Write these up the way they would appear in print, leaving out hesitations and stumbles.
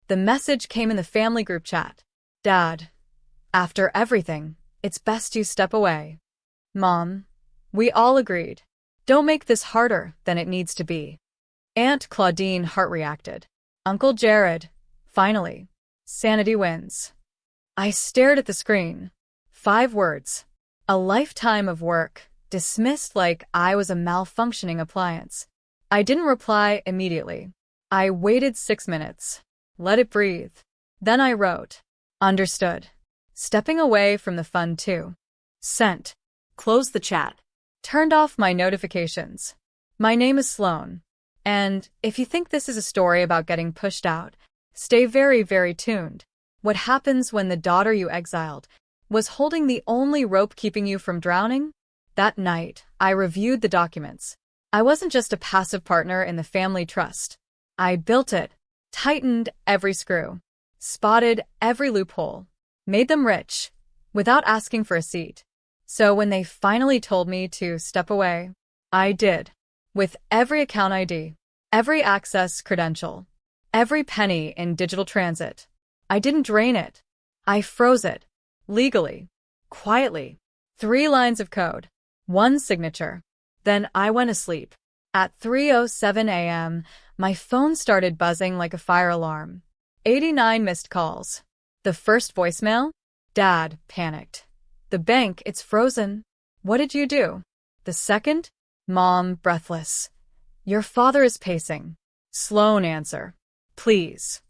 The message came in the family group chat. Dad, after everything, it's best you step away. Mom, we all agreed. Don't make this harder than it needs to be. Aunt Claudine heart reacted. Uncle Jared, finally. Sanity wins. I stared at the screen. 5 words. A lifetime of work, dismissed like I was a malfunctioning appliance. I didn't reply immediately. I waited 6 minutes. Let it breathe. Then I wrote. Understood. Stepping away from the fun too. Sent. Closed the chat. Turned off my notifications. My name is Sloan. And if you think this is a story about getting pushed out, stay very, very tuned. What happens when the daughter you exiled was holding the only rope keeping you from drowning? That night, I reviewed the documents. I wasn't just a passive partner in the family trust. I built it, tightened every screw, spotted every loophole, made them rich, without asking for a seat. So when they finally told me to step away, I did. With every account ID, every access credential, every penny in digital transit. I didn't drain it. I froze it. Legally. Quietly. 3 lines of code. 1 signature. Then I went asleep. At 3:07 a.m., my phone started buzzing like a fire alarm. 89 missed calls. The first voicemail? Dad, panicked. The bank, it's frozen. What did you do? The second? Mom, breathless. Your father is pacing. Sloan answer. Please.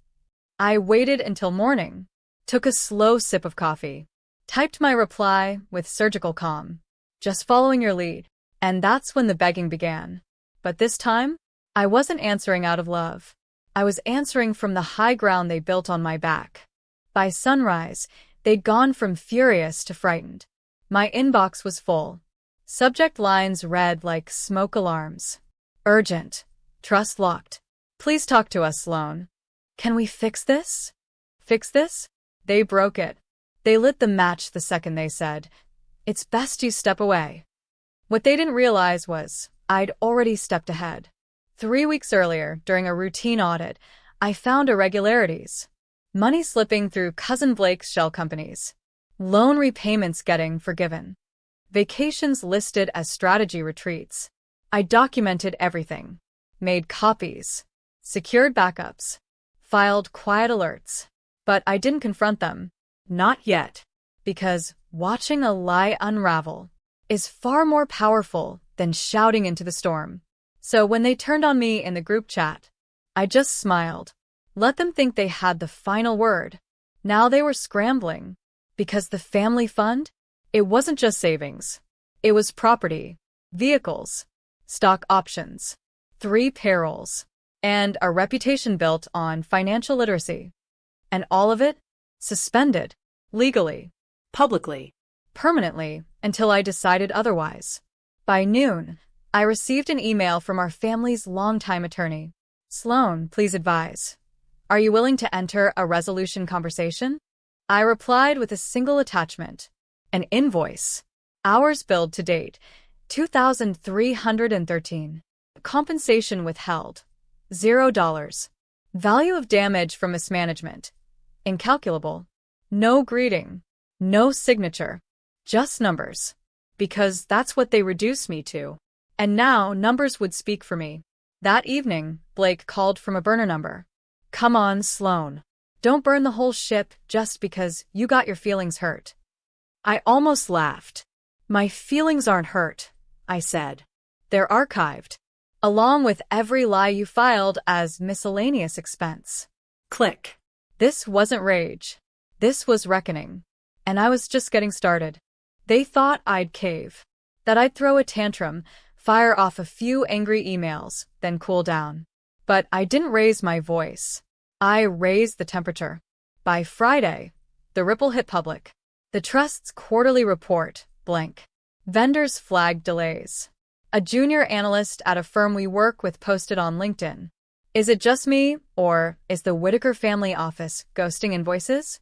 I waited until morning. Took a slow sip of coffee. Typed my reply with surgical calm. Just following your lead. And that's when the begging began. But this time, I wasn't answering out of love. I was answering from the high ground they built on my back. By sunrise, they'd gone from furious to frightened. My inbox was full. Subject lines read like smoke alarms. Urgent. Trust locked. Please talk to us, Sloan. Can we fix this? Fix this? They broke it. They lit the match the second they said, it's best you step away. What they didn't realize was, I'd already stepped ahead. 3 weeks earlier, during a routine audit, I found irregularities. Money slipping through Cousin Blake's shell companies. Loan repayments getting forgiven. Vacations listed as strategy retreats. I documented everything. Made copies. Secured backups. Filed quiet alerts. But I didn't confront them. Not yet. Because watching a lie unravel is far more powerful than shouting into the storm. So when they turned on me in the group chat, I just smiled. Let them think they had the final word. Now they were scrambling. Because the family fund? It wasn't just savings. It was property, vehicles, stock options, 3 payrolls, and a reputation built on financial literacy. And all of it? Suspended. Legally. Publicly. Permanently, until I decided otherwise. By noon, I received an email from our family's longtime attorney. Sloan, please advise. Are you willing to enter a resolution conversation? I replied with a single attachment. An invoice. Hours billed to date, 2,313. Compensation withheld. $0. Value of damage from mismanagement. Incalculable. No greeting. No signature. Just numbers. Because that's what they reduced me to. And now numbers would speak for me. That evening, Blake called from a burner number. Come on, Sloan. Don't burn the whole ship just because you got your feelings hurt. I almost laughed. My feelings aren't hurt, I said. They're archived. Along with every lie you filed as miscellaneous expense. Click. This wasn't rage. This was reckoning. And I was just getting started. They thought I'd cave. That I'd throw a tantrum, fire off a few angry emails, then cool down. But I didn't raise my voice. I raised the temperature. By Friday, the ripple hit public. The trust's quarterly report, blank. Vendors flagged delays. A junior analyst at a firm we work with posted on LinkedIn. Is it just me, or is the Whitaker family office ghosting invoices?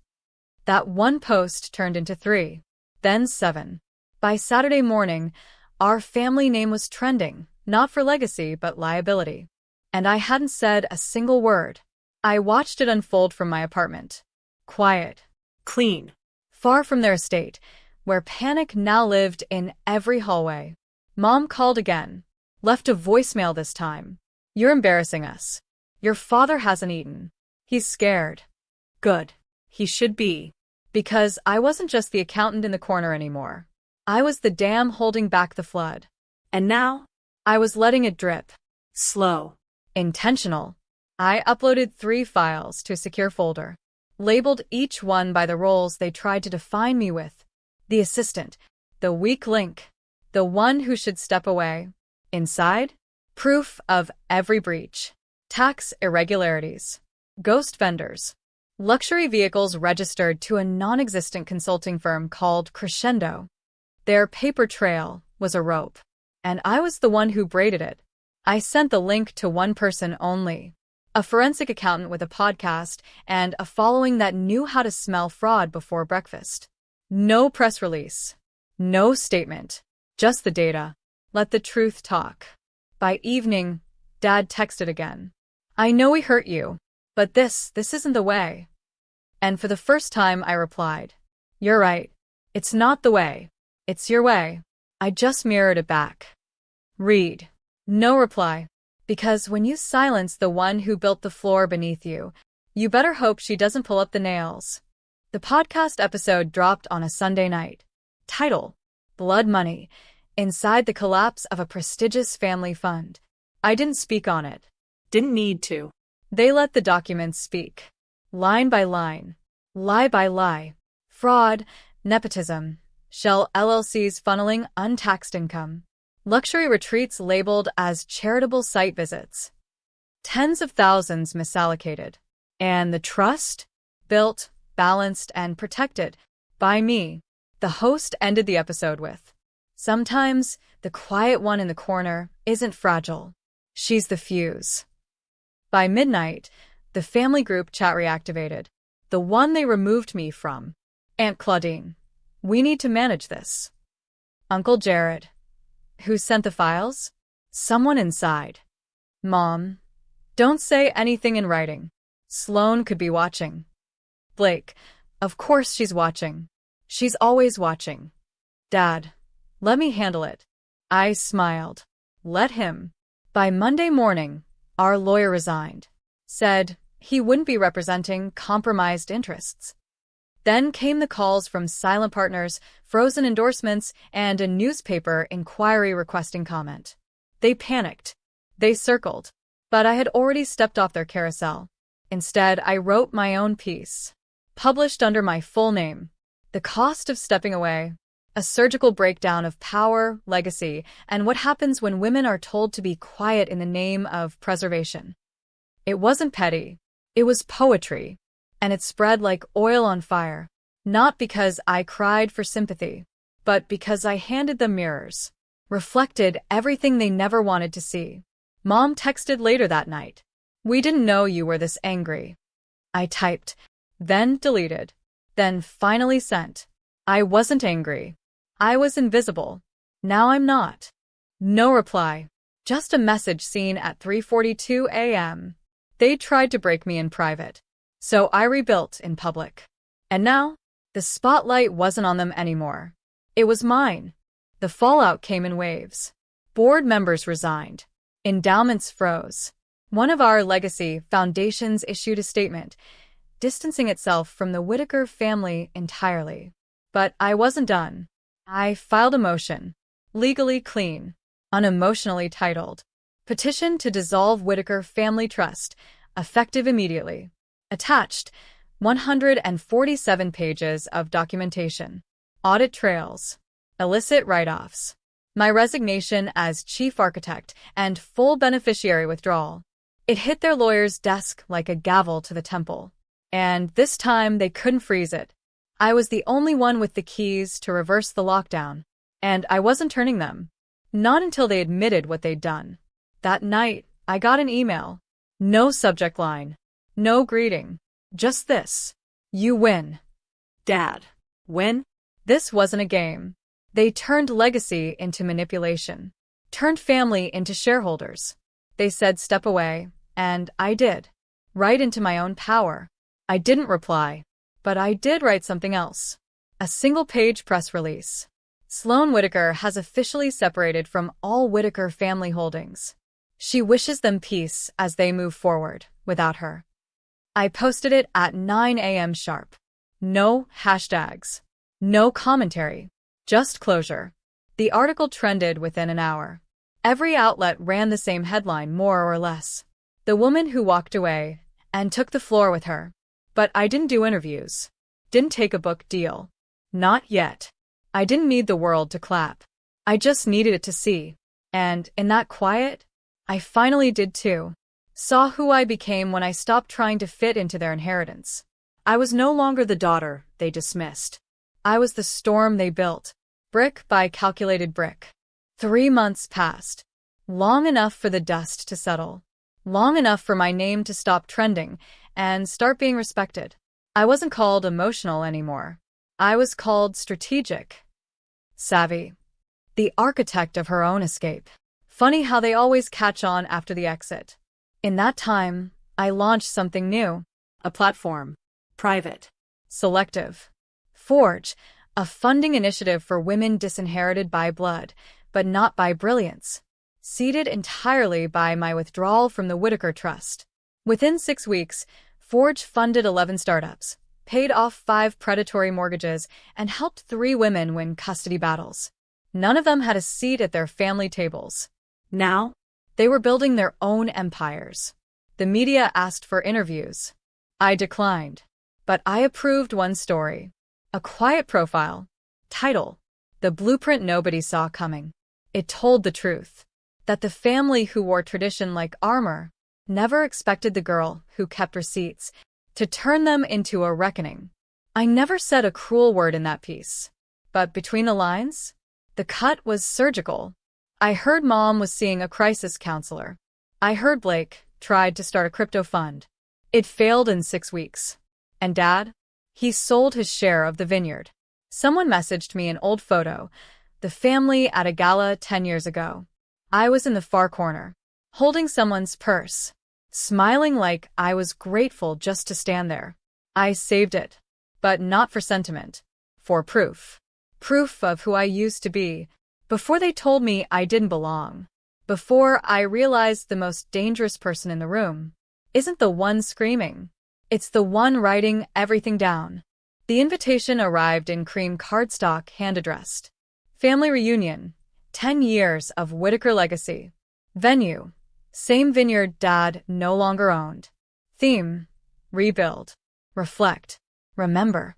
That one post turned into 3, then 7. By Saturday morning, our family name was trending, not for legacy but liability. And I hadn't said a single word. I watched it unfold from my apartment. Quiet. Clean. Far from their estate, where panic now lived in every hallway. Mom called again. Left a voicemail this time. You're embarrassing us. Your father hasn't eaten. He's scared. Good. He should be. Because I wasn't just the accountant in the corner anymore. I was the dam holding back the flood. And now? I was letting it drip. Slow. Intentional. I uploaded 3 files to a secure folder. Labeled each one by the roles they tried to define me with. The assistant. The weak link. The one who should step away. Inside? Proof of every breach. Tax irregularities. Ghost vendors. Luxury vehicles registered to a non-existent consulting firm called Crescendo. Their paper trail was a rope. And I was the one who braided it. I sent the link to one person only. A forensic accountant with a podcast and a following that knew how to smell fraud before breakfast. No press release. No statement. Just the data. Let the truth talk. By evening, Dad texted again. I know we hurt you, but this isn't the way. And for the first time I replied, You're right. It's not the way. It's your way. I just mirrored it back. Read. No reply. Because when you silence the one who built the floor beneath you, you better hope she doesn't pull up the nails. The podcast episode dropped on a Sunday night. Title: Blood Money. Inside the collapse of a prestigious family fund. I didn't speak on it. Didn't need to. They let the documents speak. Line by line. Lie by lie. Fraud, nepotism, shell LLCs funneling untaxed income. Luxury retreats labeled as charitable site visits. Tens of thousands misallocated. And the trust? Built, balanced, and protected by me. The host ended the episode with, Sometimes, the quiet one in the corner isn't fragile. She's the fuse. By midnight, the family group chat reactivated. The one they removed me from. Aunt Claudine. We need to manage this. Uncle Jared. Who sent the files? Someone inside. Mom. Don't say anything in writing. Sloane could be watching. Blake. Of course she's watching. She's always watching. Dad. Let me handle it. I smiled. Let him. By Monday morning, our lawyer resigned. Said he wouldn't be representing compromised interests. Then came the calls from silent partners, frozen endorsements, and a newspaper inquiry requesting comment. They panicked. They circled. But I had already stepped off their carousel. Instead, I wrote my own piece. Published under my full name. The Cost of Stepping Away. A surgical breakdown of power, legacy, and what happens when women are told to be quiet in the name of preservation. It wasn't petty. It was poetry. And it spread like oil on fire. Not because I cried for sympathy, but because I handed them mirrors. Reflected everything they never wanted to see. Mom texted later that night. We didn't know you were this angry. I typed, then deleted, then finally sent. I wasn't angry. I was invisible. Now I'm not. No reply. Just a message seen at 3:42 a.m. They tried to break me in private. So I rebuilt in public. And now, the spotlight wasn't on them anymore. It was mine. The fallout came in waves. Board members resigned. Endowments froze. One of our legacy foundations issued a statement, distancing itself from the Whitaker family entirely. But I wasn't done. I filed a motion, legally clean, unemotionally titled, Petition to Dissolve Whitaker Family Trust, effective immediately. Attached, 147 pages of documentation, audit trails, illicit write-offs, my resignation as chief architect, and full beneficiary withdrawal. It hit their lawyer's desk like a gavel to the temple. And this time they couldn't freeze it. I was the only one with the keys to reverse the lockdown, and I wasn't turning them. Not until they admitted what they'd done. That night, I got an email. No subject line. No greeting. Just this. You win. Dad. Win? This wasn't a game. They turned legacy into manipulation. Turned family into shareholders. They said step away, and I did. right into my own power. I didn't reply, but I did write something else. A single-page press release. Sloane Whitaker has officially separated from all Whitaker family holdings. She wishes them peace as they move forward without her. I posted it at 9 a.m. sharp. No hashtags. No commentary. Just closure. The article trended within an hour. Every outlet ran the same headline, more or less. The woman who walked away and took the floor with her. But I didn't do interviews. Didn't take a book deal. Not yet. I didn't need the world to clap. I just needed it to see. And, in that quiet, I finally did too. Saw who I became when I stopped trying to fit into their inheritance. I was no longer the daughter they dismissed. I was the storm they built, brick by calculated brick. 3 months passed. Long enough for the dust to settle. Long enough for my name to stop trending and start being respected. I wasn't called emotional anymore. I was called strategic. Savvy. The architect of her own escape. Funny how they always catch on after the exit. In that time, I launched something new. A platform. Private. Selective. Forge, a funding initiative for women disinherited by blood, but not by brilliance. Seeded entirely by my withdrawal from the Whitaker Trust. Within 6 weeks, Forge funded 11 startups, paid off 5 predatory mortgages, and helped 3 women win custody battles. None of them had a seat at their family tables. Now, they were building their own empires. The media asked for interviews. I declined. But I approved one story. A quiet profile. Title: The Blueprint Nobody Saw Coming. It told the truth. That the family who wore tradition like armor never expected the girl who kept receipts to turn them into a reckoning. I never said a cruel word in that piece. But between the lines, the cut was surgical. I heard Mom was seeing a crisis counselor. I heard Blake tried to start a crypto fund. It failed in 6 weeks. And Dad? He sold his share of the vineyard. Someone messaged me an old photo, the family at a gala 10 years ago. I was in the far corner, holding someone's purse, smiling like I was grateful just to stand there. I saved it, but not for sentiment, for proof. Proof of who I used to be, before they told me I didn't belong. Before I realized the most dangerous person in the room isn't the one screaming. It's the one writing everything down. The invitation arrived in cream cardstock, hand-addressed. Family reunion. 10 years of Whitaker legacy. Venue. Same vineyard Dad no longer owned. Theme. Rebuild. Reflect. Remember.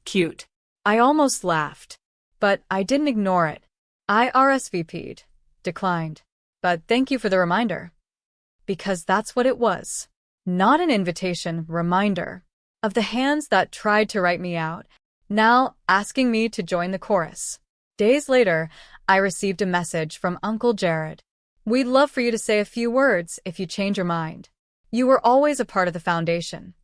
Cute. I almost laughed. But I didn't ignore it. I RSVP'd. Declined. But thank you for the reminder. Because that's what it was. Not an invitation, reminder. Of the hands that tried to write me out, now asking me to join the chorus. Days later, I received a message from Uncle Jared. We'd love for you to say a few words if you change your mind. You were always a part of the foundation.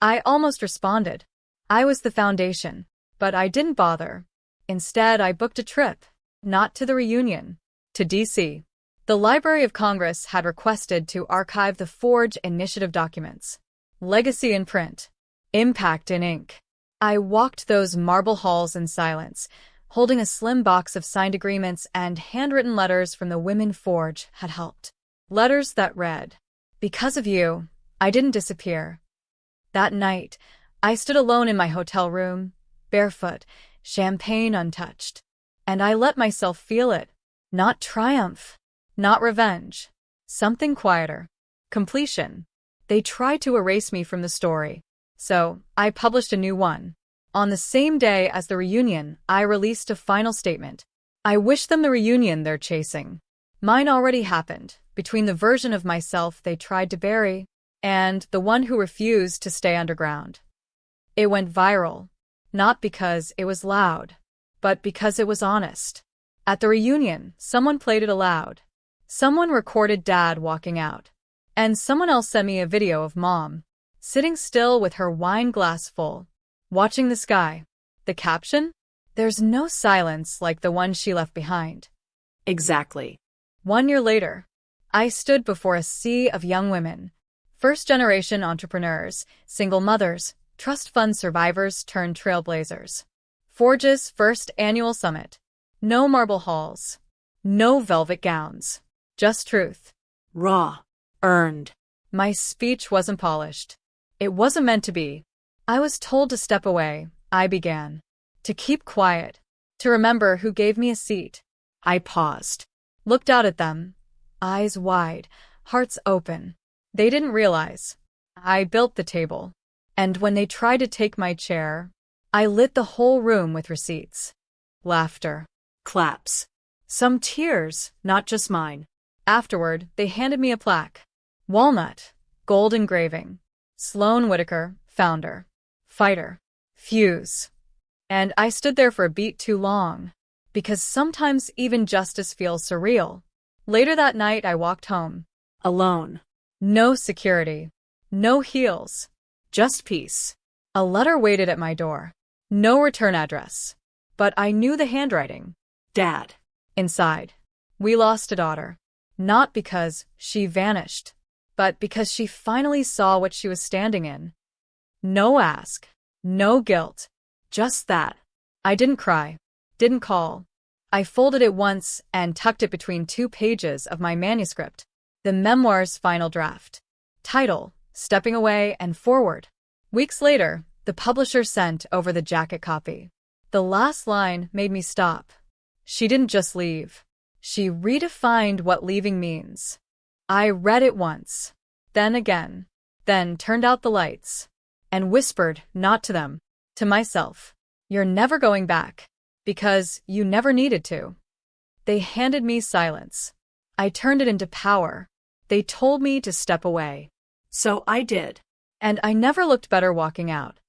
I almost responded. I was the foundation, but I didn't bother. Instead, I booked a trip. Not to the reunion. To D.C. The Library of Congress had requested to archive the Forge Initiative documents. Legacy in print. Impact in ink. I walked those marble halls in silence, holding a slim box of signed agreements and handwritten letters from the women Forge had helped. Letters that read, "Because of you, I didn't disappear." That night, I stood alone in my hotel room, barefoot, champagne untouched. And I let myself feel it. Not triumph. Not revenge. Something quieter. Completion. They tried to erase me from the story. So, I published a new one. On the same day as the reunion, I released a final statement. I wish them the reunion they're chasing. Mine already happened, between the version of myself they tried to bury and the one who refused to stay underground. It went viral. Not because it was loud, but because it was honest. At the reunion, someone played it aloud. Someone recorded Dad walking out. And someone else sent me a video of Mom, sitting still with her wine glass full, watching the sky. The caption? "There's no silence like the one she left behind." Exactly. 1 year later, I stood before a sea of young women, First-generation entrepreneurs, single mothers, trust fund survivors turned trailblazers. Forge's first annual summit. No marble halls. No velvet gowns. Just truth. Raw. Earned. My speech wasn't polished. It wasn't meant to be. I was told to step away. I began. To keep quiet. To remember who gave me a seat. I paused. Looked out at them. Eyes wide. Hearts open. They didn't realize. I built the table. And when they tried to take my chair, I lit the whole room with receipts. Laughter. Claps. Some tears, not just mine. Afterward, they handed me a plaque. Walnut. Gold engraving. Sloan Whitaker, founder. Fighter. Fuse. And I stood there for a beat too long. Because sometimes even justice feels surreal. Later that night, I walked home. Alone. No security. No heels. Just peace. A letter waited at my door. No return address. But I knew the handwriting. Dad. Inside. We lost a daughter. Not because she vanished, but because she finally saw what she was standing in. No ask. No guilt. Just that. I didn't cry. Didn't call. I folded it once and tucked it between 2 pages of my manuscript. The memoir's final draft. Title, Stepping Away and Forward. Weeks later, the publisher sent over the jacket copy. The last line made me stop. She didn't just leave. She redefined what leaving means. I read it once, then again, then turned out the lights, and whispered, not to them, to myself, "You're never going back, because you never needed to." They handed me silence. I turned it into power. They told me to step away. So I did. And I never looked better walking out.